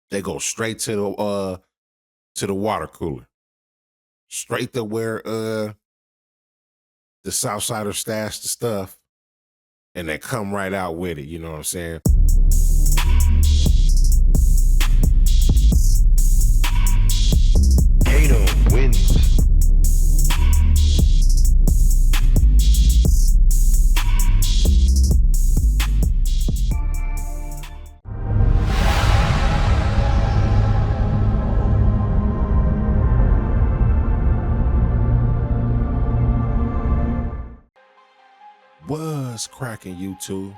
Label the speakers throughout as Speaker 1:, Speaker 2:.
Speaker 1: They go straight to the water cooler, straight to where the Southsiders stash the stuff, and they come right out with it. You know what I'm saying?
Speaker 2: Cano wins.
Speaker 1: What's cracking, YouTube?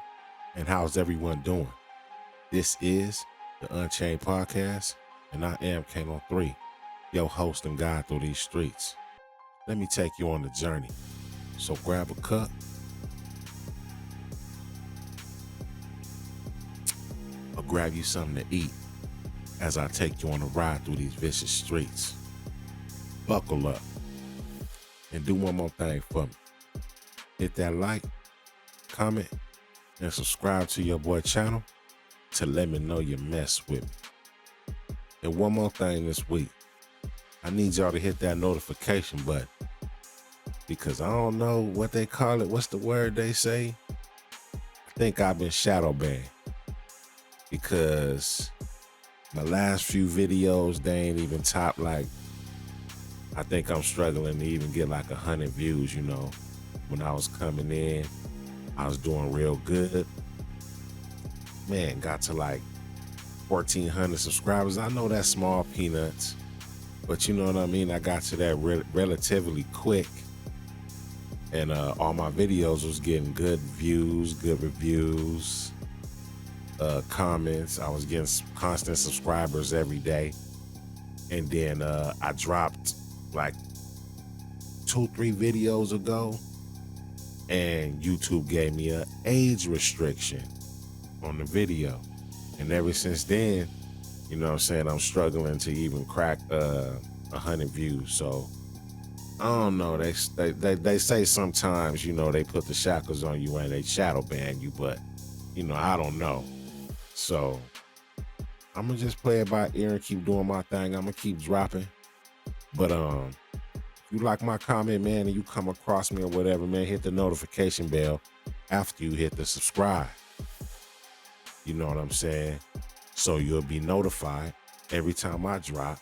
Speaker 1: And how's everyone doing? This is the Unchained podcast, and I am canoIII, your host and guide through these streets. Let me take you on the journey. So grab a cup, or grab you something to eat as I take you on a ride through these vicious streets. Buckle up and do one more thing for me. Hit that like, comment, and subscribe to your boy channel to let me know you mess with me. And one more thing this week, I need y'all to hit that notification button, because I don't know what they call it. What's the word they say? I think I've been shadow banned, because my last few videos, they ain't even top, like, I think I'm struggling to even get like 100 views. You know, when I was coming in, I was doing real good. Man, got to like 1,400 subscribers. I know that's small peanuts, but you know what I mean? I got to that relatively quick, and all my videos was getting good views, good reviews, comments. I was getting constant subscribers every day. And then I dropped like 2-3 videos ago, and YouTube gave me an age restriction on the video. And ever since then, you know what I'm saying, I'm struggling to even crack 100 views. So I don't know. They say sometimes, you know, they put the shackles on you and they shadow ban you, but you know, I don't know. So I'm gonna just play it by ear and keep doing my thing. I'm gonna keep dropping. But if you like my comment, man, and you come across me or whatever, man, hit the notification bell after you hit the subscribe. You know what I'm saying? So you'll be notified every time I drop,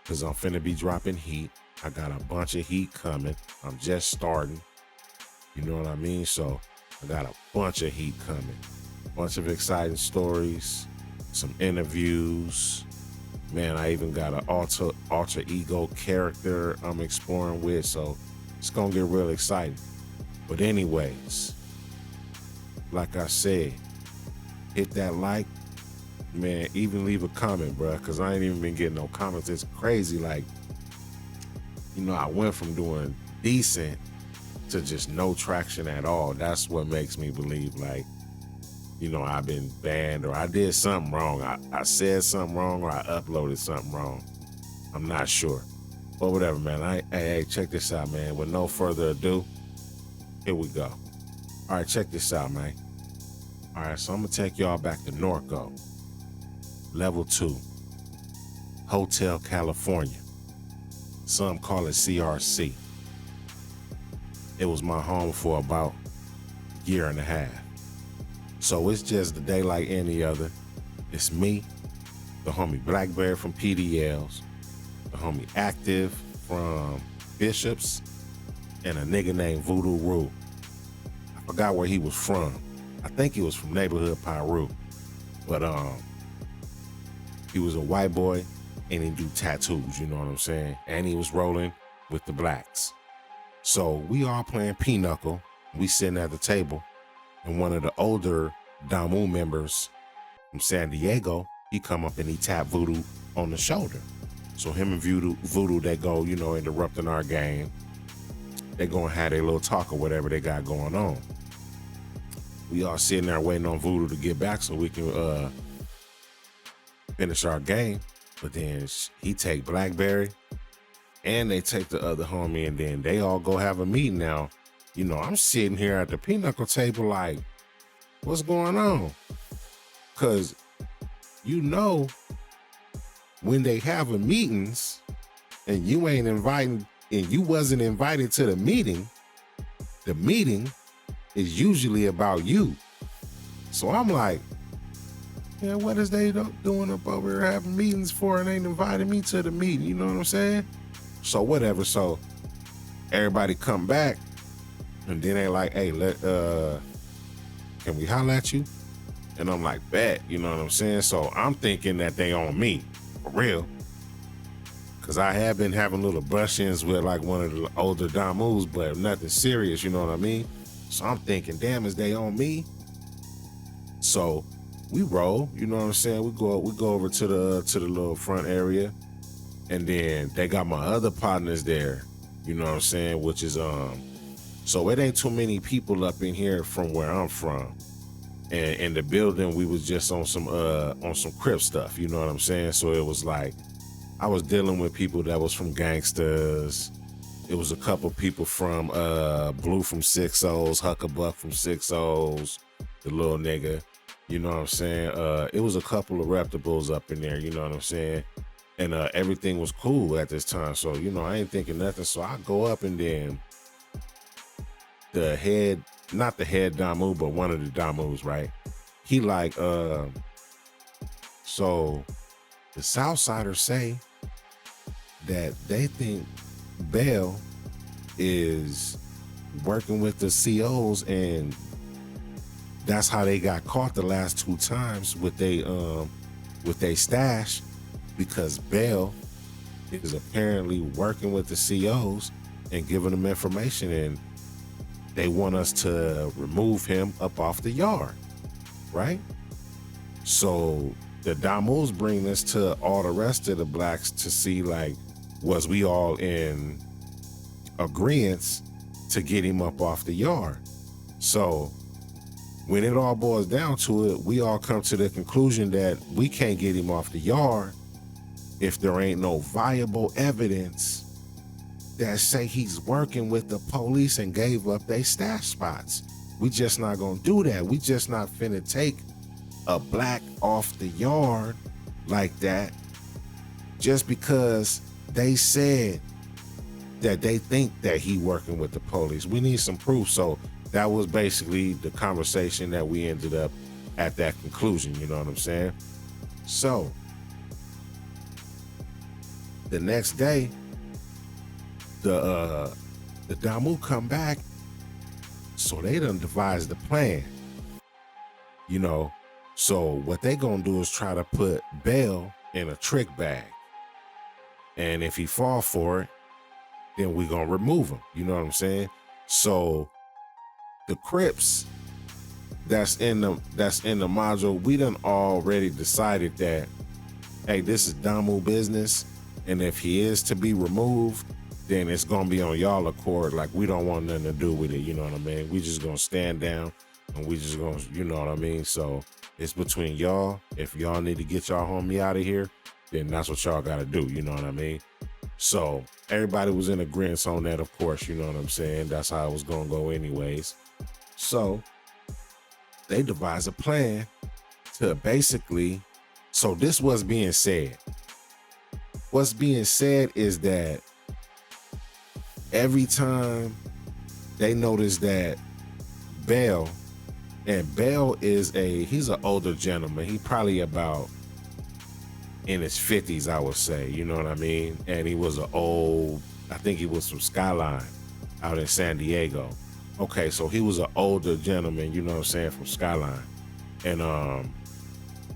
Speaker 1: because I'm finna be dropping heat. I got a bunch of heat coming. I'm just starting. You know what I mean? So I got a bunch of heat coming. Bunch of exciting stories, some interviews. Man, I even got an alter ego character I'm exploring with, so it's gonna get real exciting. But anyways, like I said, hit that like, man, even leave a comment, bro, because I ain't even been getting no comments. It's crazy. Like, you know, I went from doing decent to just no traction at all. That's what makes me believe, like, you know, I've been banned, or I did something wrong. I said something wrong, or I uploaded something wrong. I'm not sure. But whatever, man. Hey, check this out, man. With no further ado, here we go. All right, check this out, man. All right, so I'm going to take y'all back to Norco. Level 2. Hotel California. Some call it CRC. It was my home for about a year and a half. So it's just a day like any other. It's me, the homie Blackberry from PDLs, the homie Active from Bishops, and a nigga named Voodoo Roo. I forgot where he was from. I think he was from neighborhood Pyru. But he was a white boy, and he do tattoos, you know what I'm saying? And he was rolling with the blacks. So we all playing pinochle. We sitting at the table, and one of the older Damu members from San Diego, he come up and he tap Voodoo on the shoulder. So him and Voodoo, they go, you know, interrupting our game. They gonna have their little talk or whatever they got going on. We all sitting there waiting on Voodoo to get back so we can finish our game. But then he take Blackberry, and they take the other homie, and then they all go have a meeting now. You know, I'm sitting here at the pinochle table like, what's going on? Because, you know, when they having meetings and you ain't inviting and you wasn't invited to the meeting is usually about you. So I'm like, yeah, what is they doing up over here having meetings for and ain't invited me to the meeting? You know what I'm saying? So whatever. So everybody come back and then they like, hey, can we holler at you? And I'm like, bet, you know what I'm saying? So I'm thinking that they on me, for real. Cause I have been having little brush-ins with like one of the older damus, but nothing serious, you know what I mean? So I'm thinking, damn, is they on me? So we roll, you know what I'm saying? We go over to the little front area, and then they got my other partners there, you know what I'm saying? Which is so it ain't too many people up in here from where I'm from. And in the building, we was just on some Crip stuff, you know what I'm saying? So it was like, I was dealing with people that was from Gangsters. It was a couple people from Blue from 6 O's, Huckabuck from 6 O's, the little nigga, you know what I'm saying? It was a couple of reputables up in there, you know what I'm saying? And everything was cool at this time. So, you know, I ain't thinking nothing. So I go up and then the head, not the head damu, but one of the damus, right? He like, so the Southsiders say that they think Bell is working with the COs, and that's how they got caught the last 2 times with they stash, because Bell is apparently working with the COs and giving them information, and they want us to remove him up off the yard, right? So the damus bring this to all the rest of the blacks to see, like, was we all in agreement to get him up off the yard? So when it all boils down to it, we all come to the conclusion that we can't get him off the yard if there ain't no viable evidence that say he's working with the police and gave up their stash spots. We just not gonna do that. We just not finna take a black off the yard like that just because they said that they think that he working with the police. We need some proof. So that was basically the conversation that we ended up at that conclusion, you know what I'm saying? So the next day, the damu come back, so they done devised the plan, you know. So what they gonna do is try to put Bell in a trick bag, and if he fall for it, then we gonna remove him, you know what I'm saying? So the Crips that's in the module, we done already decided that, hey, this is damu business, and if he is to be removed, then it's gonna be on y'all accord. Like, we don't want nothing to do with it, you know what I mean? We just gonna stand down and we just gonna, you know what I mean? So it's between y'all. If y'all need to get y'all homie out of here, then that's what y'all gotta do, you know what I mean? So everybody was in agreement on that, of course, you know what I'm saying? That's how it was gonna go anyways. So they devised a plan to basically, so this was being said. What's being said is that every time they notice that Bell, and Bell is he's an older gentleman. He probably about in his 50s, I would say, you know what I mean? And he was I think he was from Skyline out in San Diego. Okay, so he was an older gentleman, you know what I'm saying, from Skyline. And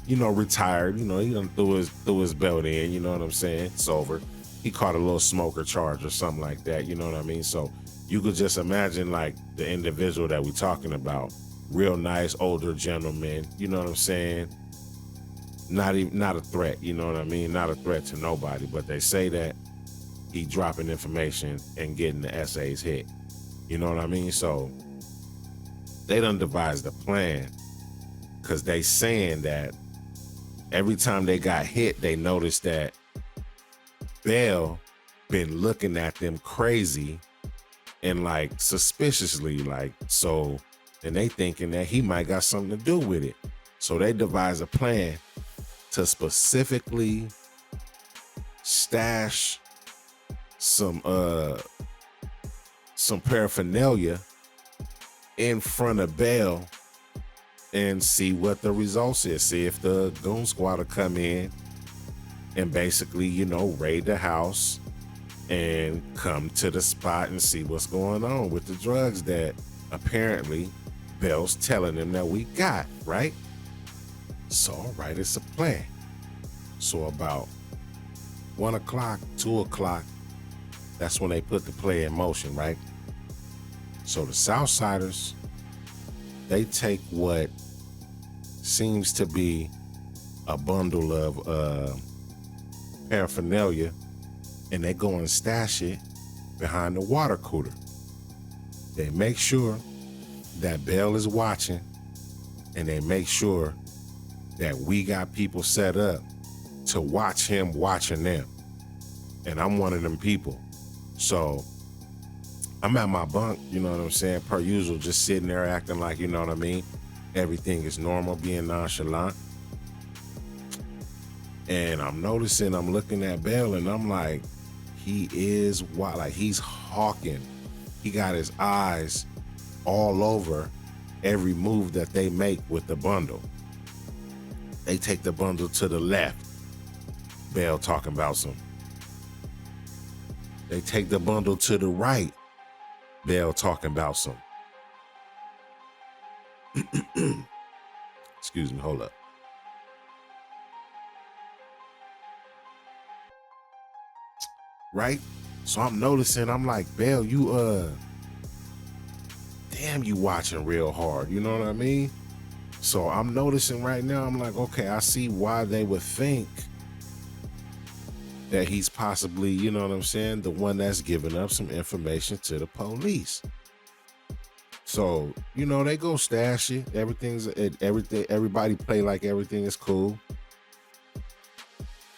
Speaker 1: you know, retired, you know, he done threw his belt in, you know what I'm saying, sober. He caught a little smoker charge or something like that, you know what I mean? So you could just imagine, like, the individual that we're talking about, real nice older gentleman, you know what I'm saying? Not a threat, you know what I mean? Not a threat to nobody, but they say that he dropping information and getting the essays hit, you know what I mean? So they done devised a plan, because they saying that every time they got hit, they noticed that Bell been looking at them crazy and, like, suspiciously, like, so, and they thinking that he might got something to do with it. So they devised a plan to specifically stash some paraphernalia in front of bail and see what the results is. See if the goon squad will come in and basically, you know, raid the house and come to the spot and see what's going on with the drugs that apparently Bell's telling them that we got, right? So, all right, it's a plan. So about 1 o'clock, 2 o'clock, that's when they put the play in motion, right? So the Southsiders, they take what seems to be a bundle of paraphernalia and they go and stash it behind the water cooler. They make sure that Bell is watching and they make sure that we got people set up to watch him watching them. And I'm one of them people. So I'm at my bunk, you know what I'm saying, per usual, just sitting there acting like, you know what I mean, everything is normal, being nonchalant. And I'm noticing, I'm looking at Bell and I'm like, he is wild, like he's hawking. He got his eyes all over every move that they make with the bundle. They take the bundle to the left, Bell talking about some. They take the bundle to the right, Bell talking about some. Excuse me, hold up. Right? So I'm noticing, I'm like, Bell, you, damn, you watching real hard, you know what I mean? So I'm noticing right now, I'm like, okay, I see why they would think that he's possibly, you know what I'm saying, the one that's giving up some information to the police. So, you know, they go stash it. Everybody play like everything is cool.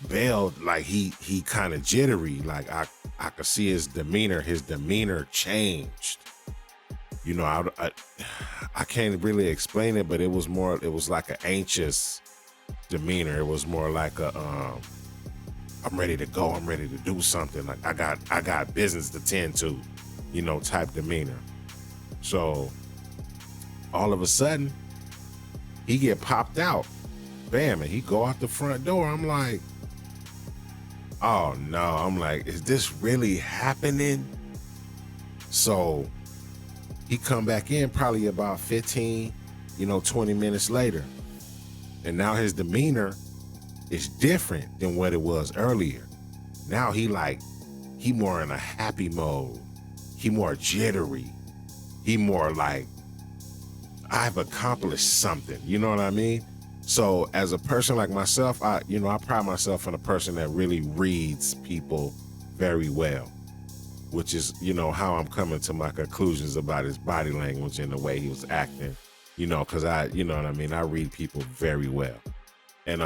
Speaker 1: Bell, like he kind of jittery. Like I could see his demeanor changed. You know, I can't really explain it, but it was like an anxious demeanor. It was more like a I'm ready to go, I'm ready to do something. Like I got business to tend to, you know, type demeanor. So all of a sudden, he get popped out. Bam, and he go out the front door. I'm like, oh no, I'm like, is this really happening? So he come back in probably about 15, 20 minutes later. And now his demeanor is different than what it was earlier. Now he more in a happy mode. He more jittery. He more like, I've accomplished something. You know what I mean? So as a person like myself, I pride myself on a person that really reads people very well, which is, how I'm coming to my conclusions about his body language and the way he was acting, cause I read people very well. And,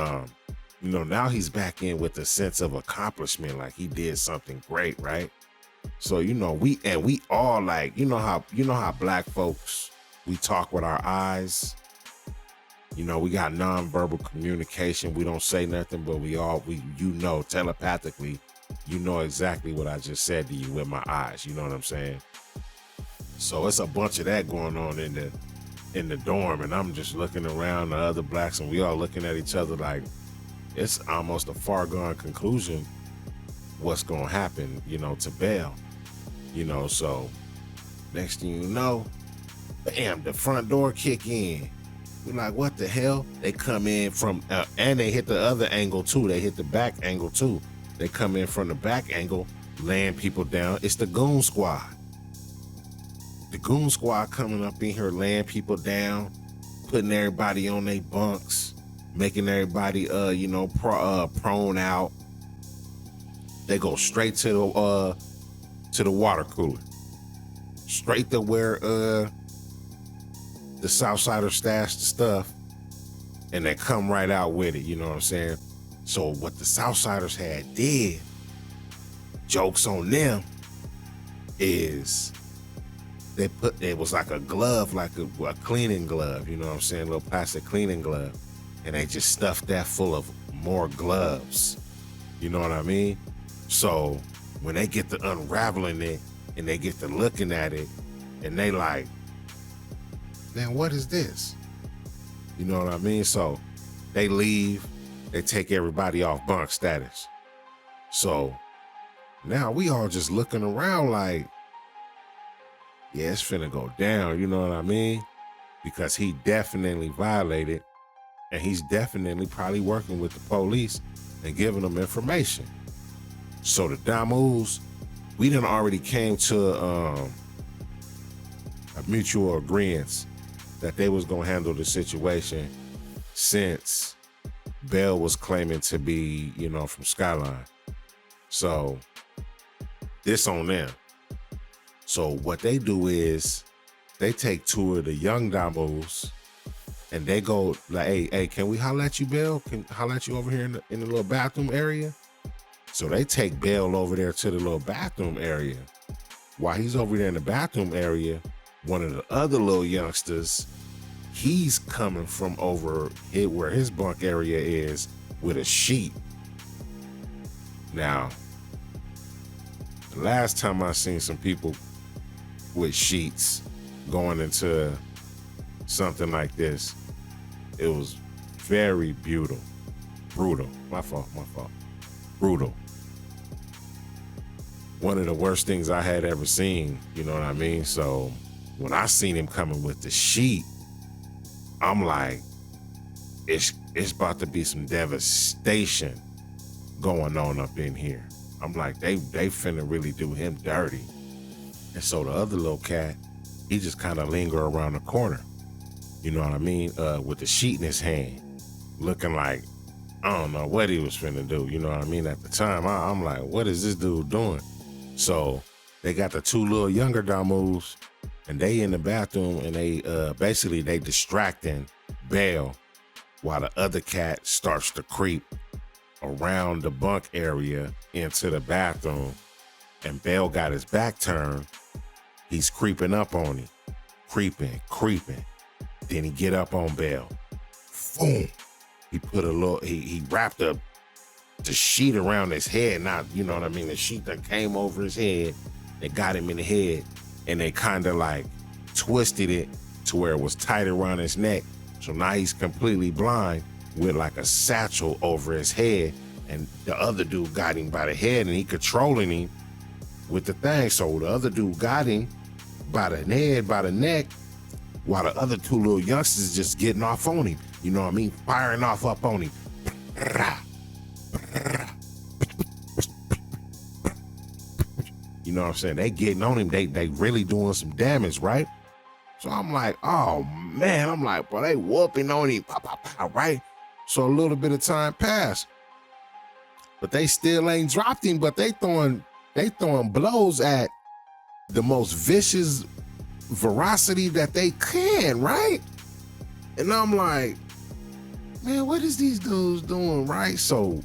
Speaker 1: now he's back in with a sense of accomplishment, like he did something great, right? So, we all like, how black folks, we talk with our eyes. We got nonverbal communication. We don't say nothing, but telepathically, exactly what I just said to you with my eyes. You know what I'm saying? So it's a bunch of that going on in the dorm, and I'm just looking around the other blacks, and we all looking at each other like it's almost a far gone conclusion what's gonna happen, to Bell. So next thing you know, bam, the front door kick in. We're like, what the hell? They come in from, and they hit the other angle too. They hit the back angle too. They come in from the back angle, laying people down. It's the goon squad. The goon squad coming up in here, laying people down, putting everybody on their bunks, making everybody, prone out. They go straight to the water cooler, straight to where the Southsiders stash the stuff, and they come right out with it, you know what I'm saying? So what the Southsiders had did, jokes on them, is it was like a glove, like a cleaning glove, you know what I'm saying? A little plastic cleaning glove. And they just stuffed that full of more gloves. You know what I mean? So when they get to unraveling it and they get to looking at it and they like, man, what is this? You know what I mean? So they leave, they take everybody off bunk status. So now we all just looking around like, yeah, it's finna go down, you know what I mean? Because he definitely violated, and he's definitely probably working with the police and giving them information. So the Damus, we done already came to a mutual agreement that they was gonna handle the situation since Bell was claiming to be, you know, from Skyline. So this on them. So what they do is they take two of the young Damus and they go like, hey, can we holler at you, Bell? Can holler at you over here in the little bathroom area? So they take Bell over there to the little bathroom area. While he's over there in the bathroom area, one of the other little youngsters, he's coming from over here where his bunk area is with a sheet. Now, the last time I seen some people with sheets going into something like this, it was very brutal. My fault. Brutal. One of the worst things I had ever seen, you know what I mean? So when I seen him coming with the sheet, I'm like, it's about to be some devastation going on up in here. I'm like, they finna really do him dirty. And so the other little cat, he just kind of linger around the corner, you know what I mean? With the sheet in his hand, looking like, I don't know what he was finna do, you know what I mean? At the time, I'm like, what is this dude doing? So they got the two little younger Damus, and they in the bathroom, and they basically they distracting Bell while the other cat starts to creep around the bunk area into the bathroom, and Bell got his back turned. He's creeping up on him, creeping. Then he get up on Bell. Boom. He put he wrapped up the sheet around his head. Not, you know what I mean? The sheet that came over his head, they got him in the head, and they kind of like twisted it to where it was tight around his neck. So now he's completely blind with like a satchel over his head, and the other dude got him by the head and he controlling him with the thing. So the other dude got him by the head, by the neck, while the other two little youngsters just getting off on him. You know what I mean? Firing off up on him. You know what I'm saying? They getting on him. They really doing some damage, right? So I'm like, oh man, I'm like, bro, they whooping on him, right? So a little bit of time passed, but they still ain't dropped him. But they throwing blows at the most vicious veracity that they can, right? And I'm like, man, what is these dudes doing, right? So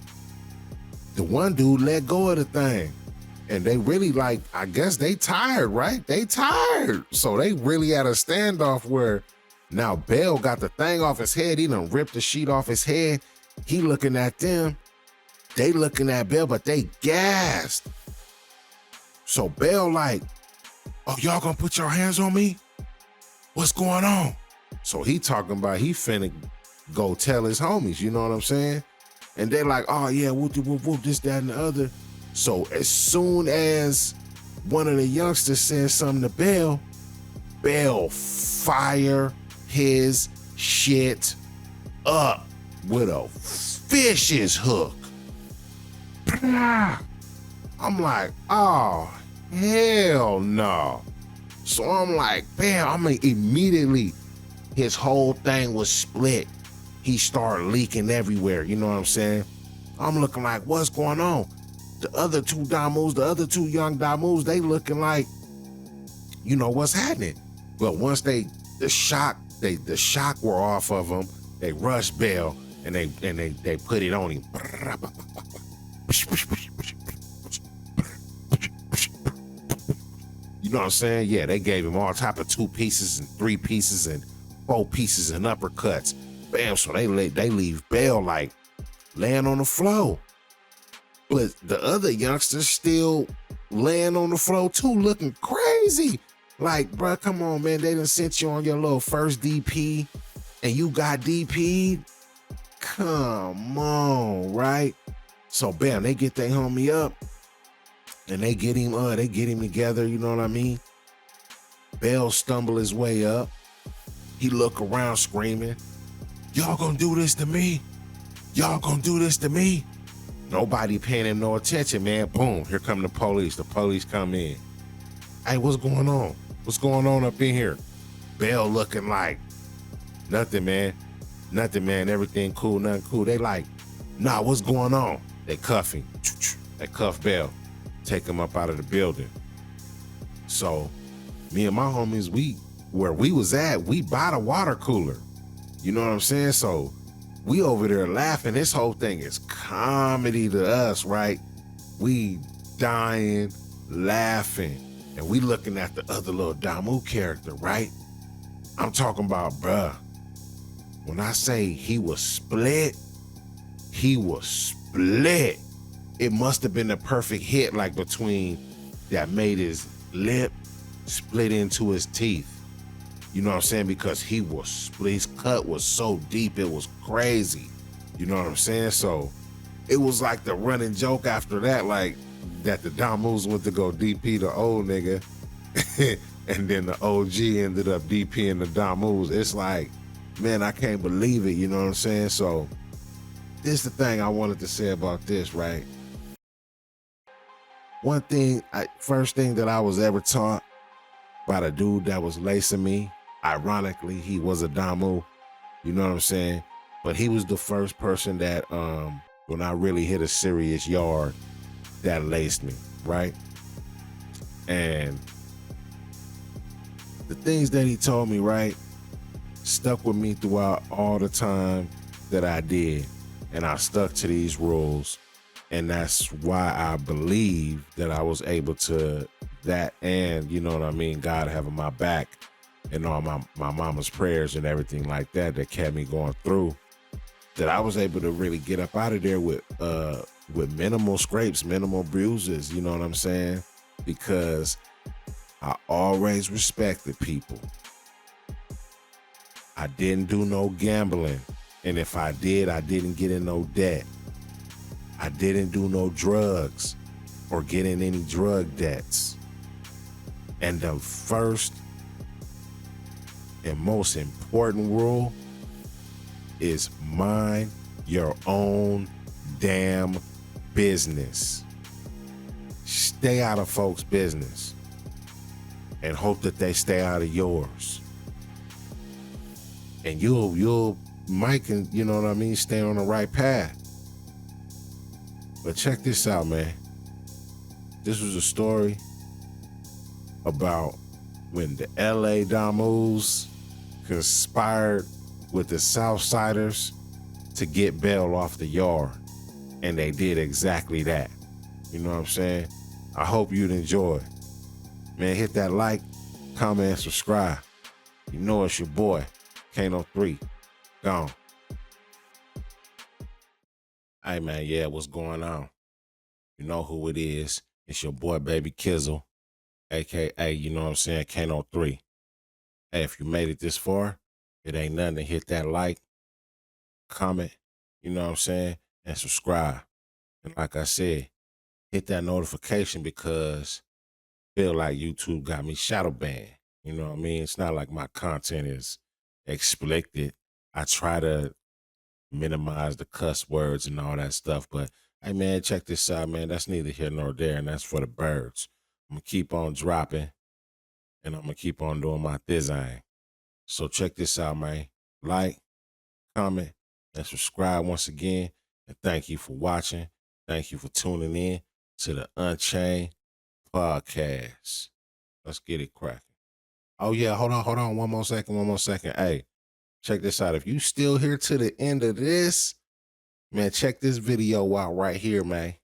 Speaker 1: the one dude let go of the thing, and they really like, I guess they tired, right? They tired. So they really had a standoff where now Bell got the thing off his head. He done ripped the sheet off his head. He looking at them. They looking at Bell, but they gassed. So Bell like, oh, y'all gonna put your hands on me? What's going on? So he talking about he finna go tell his homies, you know what I'm saying? And they like, oh yeah, whoop, this, that, and the other. So as soon as one of the youngsters says something to Bell, Bell fire his shit up with a fish's hook. I'm like, oh, hell no. So I'm like, bam, I mean, immediately his whole thing was split. He started leaking everywhere, you know what I'm saying? I'm looking like, what's going on? The other two Damus, the other two young Damus, they looking like, you know, what's happening? But once the shock wore off of them, they rushed Bell and they put it on him. You know what I'm saying? Yeah, they gave him all type of 2 pieces and 3 pieces and 4 pieces and uppercuts. Bam, so they leave Bell like laying on the floor. But the other youngsters still laying on the floor too, looking crazy. Like, bruh, come on, man. They done sent you on your little first DP and you got DP'd. Come on, right? So bam, they get their homie up and they get him together, you know what I mean? Bell stumble his way up. He look around screaming, y'all gonna do this to me? Y'all gonna do this to me? Nobody paying him no attention, man. Boom, here come the police. The police come in. Hey, what's going on? What's going on up in here? Bell looking like, nothing, man. Nothing, man. Everything cool, nothing cool. They like, nah, what's going on? They cuff him. They cuff Bell. Take him up out of the building. So me and my homies, where we was at, we bought a water cooler. You know what I'm saying? So we over there laughing. This whole thing is comedy to us, right? We dying, laughing, and we looking at the other little Damu character, right? I'm talking about, bruh, when I say he was split, he was split. It must have been the perfect hit, like between that made his lip split into his teeth. You know what I'm saying? Because he was split. His cut was so deep, it was crazy. You know what I'm saying? So it was like the running joke after that, like that the Damus went to go DP the old nigga, and then the OG ended up DPing the Damus. It's like, man, I can't believe it. You know what I'm saying? So this is the thing I wanted to say about this, right? One thing, first thing that I was ever taught by the dude that was lacing me, ironically, he was a Damu, you know what I'm saying? But he was the first person that, when I really hit a serious yard, that laced me, right? And the things that he told me, right, stuck with me throughout all the time that I did. And I stuck to these rules. And that's why I believe that I was able to that, and you know what I mean, God having my back and all my mama's prayers and everything like that kept me going through, that I was able to really get up out of there with minimal scrapes, minimal bruises, you know what I'm saying? Because I always respected people. I didn't do no gambling. And if I did, I didn't get in no debt. I didn't do no drugs or get in any drug debts. And the first and most important rule is mind your own damn business. Stay out of folks' business and hope that they stay out of yours. And you'll might, you know what I mean, stay on the right path. But check this out, man. This was a story about when the LA Damus conspired with the Southsiders to get Bell off the yard. And they did exactly that. You know what I'm saying? I hope you'd enjoy. Man, hit that like, comment, and subscribe. You know it's your boy, canoIII. Gone. Hey, man, yeah, what's going on? You know who it is. It's your boy, Baby Kizzle, a.k.a., you know what I'm saying, canoIII. Hey, if you made it this far, it ain't nothing to hit that like, comment, you know what I'm saying, and subscribe. And like I said, hit that notification because I feel like YouTube got me shadow banned. You know what I mean? It's not like my content is explicit. I try to minimize the cuss words and all that stuff, but hey, man, check this out, man. That's neither here nor there, and that's for the birds. I'm going to keep on dropping, and I'm going to keep on doing my thing. So check this out, man. Like, comment, and subscribe once again. And thank you for watching. Thank you for tuning in to the Unchained podcast. Let's get it cracking. Oh, yeah, hold on. One more second. Hey, check this out. If you still here to the end of this, man, check this video out right here, man.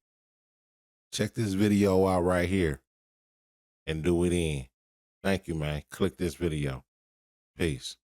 Speaker 1: Check this video out right here and do it in. Thank you, man. Click this video. Peace.